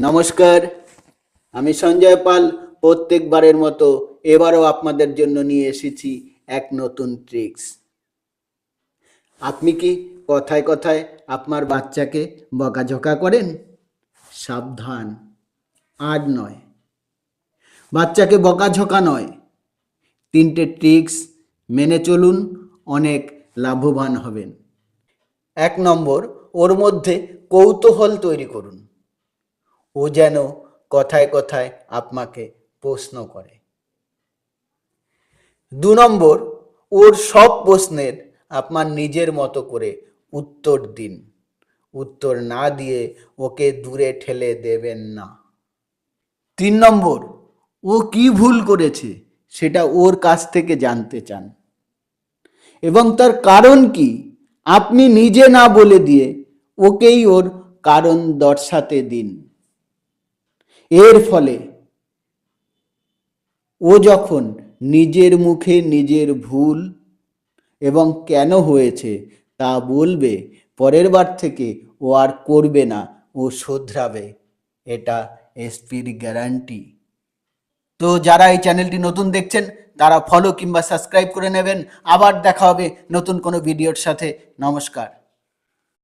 নমস্কার, আমি সঞ্জয় পাল। প্রত্যেকবারের মতো এবারও আপনাদের জন্য নিয়ে এসেছি এক নতুন ট্রিক্স। আপনি কি কথায় কথায় আপনার বাচ্চাকে বকাঝকা করেন? সাবধান, আজ নয়, বাচ্চাকে বকাঝকা নয়, 3টে ট্রিক্স মেনে চলুন, অনেক লাভবান হবেন। 1 নম্বর, ওর মধ্যে কৌতূহল তৈরি করুন। ও যেন কথায় কথায় আপনাকে প্রশ্ন করে। 2 নম্বর, ওর সব প্রশ্নের আপনার নিজের মতো করে উত্তর দিন। উত্তর না দিয়ে ওকে দূরে ঠেলে দেবেন না। 3 নম্বর, ও কি ভুল করেছে সেটা ওর কাছ থেকে জানতে চান এবং তার কারণ কি আপনি নিজে না বলে দিয়ে ওকেই ওর কারণ দর্শাতে দিন। এর ফলে ও যখন নিজের মুখে নিজের ভুল এবং কেন হয়েছে তা বলবে, পরের বার থেকে ও আর করবে না, ও শোধরাবে। এটা এসপির গ্যারান্টি। তো যারা এই চ্যানেলটি নতুন দেখছেন তারা ফলো কিংবা সাবস্ক্রাইব করে নেবেন। আবার দেখা হবে নতুন কোনো ভিডিওর সাথে। নমস্কার।